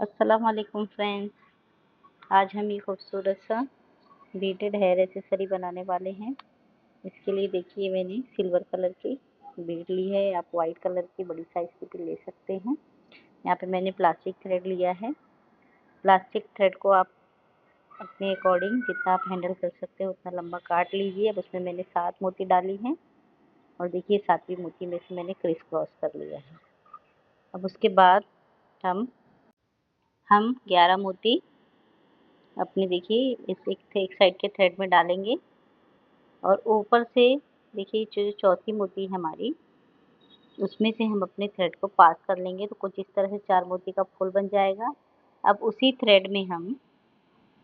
अस्सलाम वालेकुम फ्रेंड्स। आज हम ये खूबसूरत सा बीटेड हेयर एक्सेसरी बनाने वाले हैं। इसके लिए देखिए मैंने सिल्वर कलर की बीड ली है, आप वाइट कलर की बड़ी साइज की भी ले सकते हैं। यहाँ पे मैंने प्लास्टिक थ्रेड लिया है। प्लास्टिक थ्रेड को आप अपने अकॉर्डिंग जितना आप हैंडल कर सकते हो उतना लंबा काट लीजिए। अब उसमें मैंने 7 मोती डाली हैं और देखिए 7वीं मोती में से मैंने क्रिस क्रॉस कर लिया है। अब उसके बाद हम 11 मोती अपने देखिए इस एक साइड के थ्रेड में डालेंगे और ऊपर से देखिए जो चौथी मोती है हमारी, उसमें से हम अपने थ्रेड को पास कर लेंगे तो कुछ इस तरह से 4 मोती का फूल बन जाएगा। अब उसी थ्रेड में हम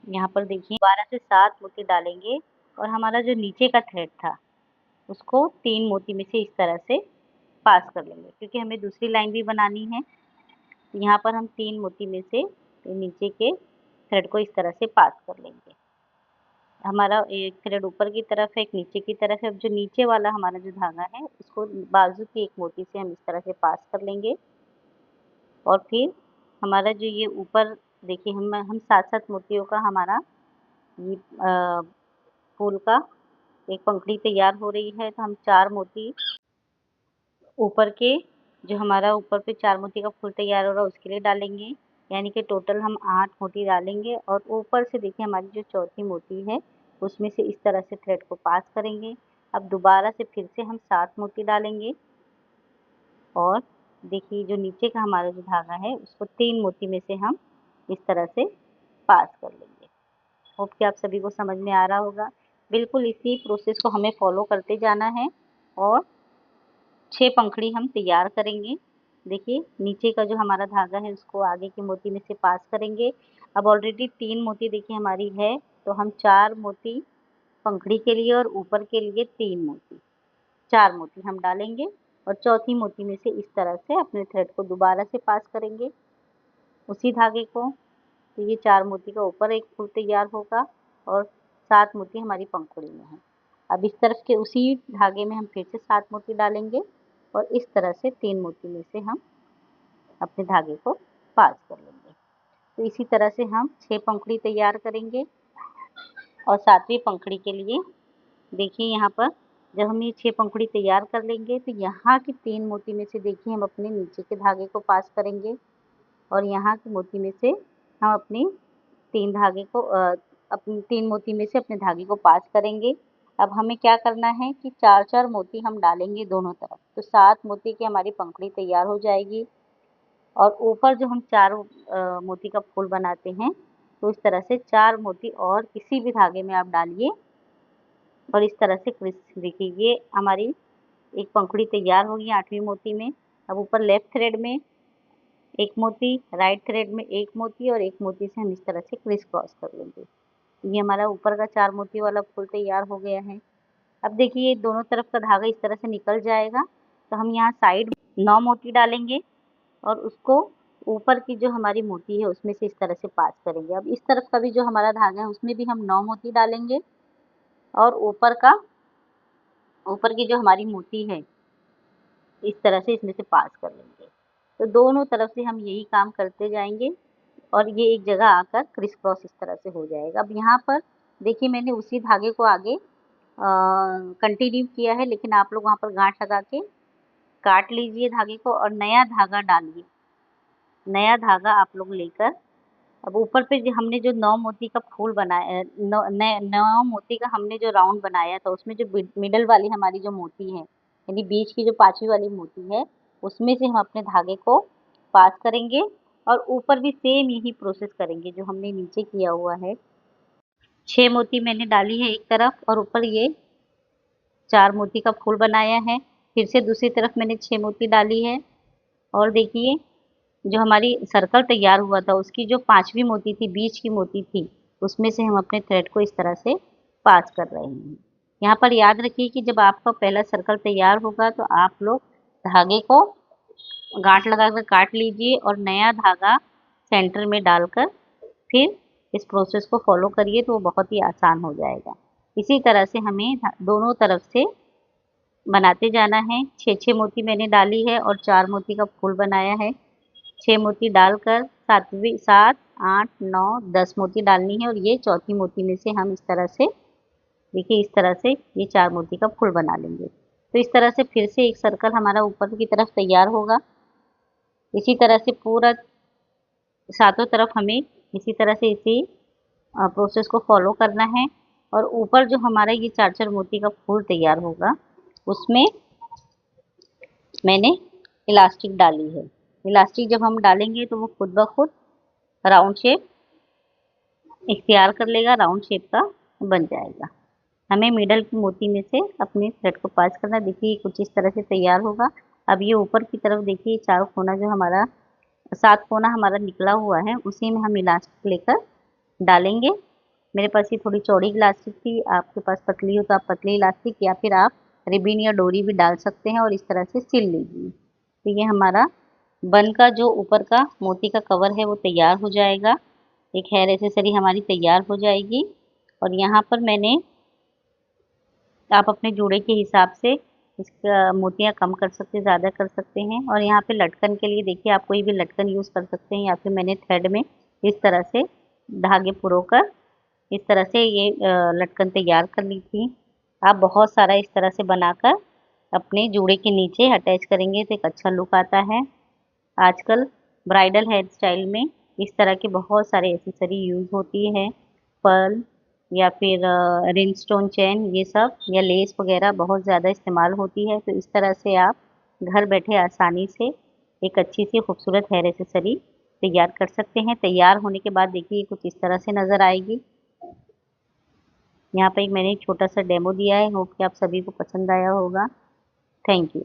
यहाँ पर देखिए 12 से 7 मोती डालेंगे और हमारा जो नीचे का थ्रेड था उसको 3 मोती में से इस तरह से पास कर लेंगे, क्योंकि हमें दूसरी लाइन भी बनानी है। तो यहाँ पर हम 3 मोती में से नीचे के थ्रेड को इस तरह से पास कर लेंगे। हमारा एक थ्रेड ऊपर की तरफ है, एक नीचे की तरफ है। अब जो नीचे वाला हमारा जो धागा है उसको बाजू की एक मोती से हम इस तरह से पास कर लेंगे और फिर हमारा जो ये ऊपर देखिए हम 7-7 मोतियों का हमारा ये फूल का एक पंखुड़ी तैयार हो रही है। तो हम 4 मोती ऊपर के जो हमारा ऊपर पे 4 मोती का फूल तैयार हो रहा है उसके लिए डालेंगे, यानी कि टोटल हम 8 मोती डालेंगे। और ऊपर से देखिए हमारी जो चौथी मोती है उसमें से इस तरह से थ्रेड को पास करेंगे। अब दोबारा से फिर से हम 7 मोती डालेंगे और देखिए जो नीचे का हमारा जो धागा है उसको 3 मोती में से हम इस तरह से पास कर लेंगे। होप कि आप सभी को समझ में आ रहा होगा। बिल्कुल इसी प्रोसेस को हमें फॉलो करते जाना है और 6 पंखुड़ी हम तैयार करेंगे। देखिए नीचे का जो हमारा धागा है उसको आगे की मोती में से पास करेंगे। अब ऑलरेडी 3 मोती देखिए हमारी है, तो हम 4 मोती पंखुड़ी के लिए और ऊपर के लिए 3 मोती 4 मोती हम डालेंगे और चौथी मोती में से इस तरह से अपने थ्रेड को दोबारा से पास करेंगे उसी धागे को। तो ये 4 मोती का ऊपर एक फूल तैयार होगा और 7 मोती हमारी पंखुड़ी में है। अब इस तरफ के उसी धागे में हम फिर से 7 मोती डालेंगे और इस तरह से 3 मोती में से हम अपने धागे को पास कर लेंगे। तो इसी तरह से हम 6 पंखुड़ी तैयार करेंगे और 7वीं पंखुड़ी के लिए देखिए यहाँ पर जब हम ये 6 पंखुड़ी तैयार कर लेंगे तो यहाँ की 3 मोती में से देखिए हम अपने नीचे के धागे को पास करेंगे और यहाँ की मोती में से हम अपनी 3 धागे को अपनी 3 मोती में से अपने धागे को पास करेंगे। अब हमें क्या करना है कि 4-4 मोती हम डालेंगे दोनों तरफ, तो 7 मोती की हमारी पंखुड़ी तैयार हो जाएगी। और ऊपर जो हम 4 मोती का फूल बनाते हैं तो इस तरह से 4 मोती और किसी भी धागे में आप डालिए और इस तरह से क्रिस देखिए ये हमारी एक पंखुड़ी तैयार होगी 8वीं मोती में। अब ऊपर लेफ्ट थ्रेड में 1 मोती, राइट थ्रेड में 1 मोती और 1 मोती से हम इस तरह से क्रिस क्रॉस कर लेंगे। ये हमारा ऊपर का 4 मोती वाला फूल तैयार हो गया है। अब देखिए ये दोनों तरफ का धागा इस तरह से निकल जाएगा, तो हम यहाँ साइड 9 मोती डालेंगे और उसको ऊपर की जो हमारी मोती है उसमें से इस तरह से पास करेंगे। अब इस तरफ का भी जो हमारा धागा है उसमें भी हम 9 मोती डालेंगे और ऊपर की जो हमारी मोती है इस तरह से इसमें से पास कर लेंगे। तो दोनों तरफ से हम यही काम करते जाएंगे और ये एक जगह आकर क्रिस क्रॉस इस तरह से हो जाएगा। अब यहाँ पर देखिए मैंने उसी धागे को आगे कंटिन्यू किया है, लेकिन आप लोग वहाँ पर गांठ लगा के काट लीजिए धागे को और नया धागा डालिए। नया धागा आप लोग लेकर अब ऊपर पे जो हमने जो 9 मोती का फूल बनाया 9 मोती का हमने जो राउंड बनाया था उसमें जो मिडल वाली हमारी जो मोती है यानी बीच की जो 5वीं वाली मोती है उसमें से हम अपने धागे को पास करेंगे और ऊपर भी सेम यही प्रोसेस करेंगे जो हमने नीचे किया हुआ है। 6 मोती मैंने डाली है एक तरफ और ऊपर ये 4 मोती का फूल बनाया है। फिर से दूसरी तरफ मैंने 6 मोती डाली है और देखिए जो हमारी सर्कल तैयार हुआ था उसकी जो 5वीं मोती थी, बीच की मोती थी, उसमें से हम अपने थ्रेड को इस तरह से पास कर रहे हैं। यहाँ पर याद रखिए कि जब आपका पहला सर्कल तैयार होगा तो आप लोग धागे को गांठ लगाकर काट लीजिए और नया धागा सेंटर में डालकर फिर इस प्रोसेस को फॉलो करिए तो वो बहुत ही आसान हो जाएगा। इसी तरह से हमें दोनों तरफ से बनाते जाना है। 6-6 मोती मैंने डाली है और 4 मोती का फूल बनाया है। 6 मोती डालकर सातवीं 7, 8, 9, 10 मोती डालनी है और ये चौथी मोती में से हम इस तरह से देखिए इस तरह से ये 4 मोती का फूल बना लेंगे। तो इस तरह से फिर से एक सर्कल हमारा ऊपर की तरफ तैयार होगा। इसी तरह से पूरा सातों तरफ हमें इसी तरह से इसी प्रोसेस को फॉलो करना है और ऊपर जो हमारा ये 4-4 मोती का फूल तैयार होगा उसमें मैंने इलास्टिक डाली है। इलास्टिक जब हम डालेंगे तो वो खुद ब खुद राउंड शेप इख्तियार कर लेगा, राउंड शेप का बन जाएगा। हमें मिडल की मोती में से अपने थ्रेड को पास करना। देखिए कुछ इस तरह से तैयार होगा। अब ये ऊपर की तरफ देखिए 4 कोना जो हमारा 7 कोना हमारा निकला हुआ है उसी में हम इलास्टिक लेकर डालेंगे। मेरे पास ये थोड़ी चौड़ी इलास्टिक थी, आपके पास पतली हो तो आप पतली इलास्टिक या फिर आप रिबन या डोरी भी डाल सकते हैं और इस तरह से सिल लीजिए। तो ये हमारा बन का जो ऊपर का मोती का कवर है वो तैयार हो जाएगा। एक हेयर एक्सेसरी हमारी तैयार हो जाएगी और यहाँ पर मैंने आप अपने जोड़े के हिसाब से इसका मोतियाँ कम कर सकते हैं, ज़्यादा कर सकते हैं। और यहाँ पे लटकन के लिए देखिए आप कोई भी लटकन यूज़ कर सकते हैं या फिर मैंने थ्रेड में इस तरह से धागे पुरोकर इस तरह से ये लटकन तैयार कर ली थी। आप बहुत सारा इस तरह से बनाकर अपने जूड़े के नीचे अटैच करेंगे तो एक अच्छा लुक आता है। आजकल ब्राइडल हेयर स्टाइल में इस तरह के बहुत सारे एक्सेसरी यूज़ होती है, पर्ल या फिर रिंग स्टोन चेन, ये सब या लेस वगैरह बहुत ज़्यादा इस्तेमाल होती है। तो इस तरह से आप घर बैठे आसानी से एक अच्छी सी खूबसूरत हेयर एक्सेसरी तैयार कर सकते हैं। तैयार होने के बाद देखिए कुछ इस तरह से नज़र आएगी। यहाँ पे मैंने एक छोटा सा डेमो दिया है, होप कि आप सभी को पसंद आया होगा। Thank you.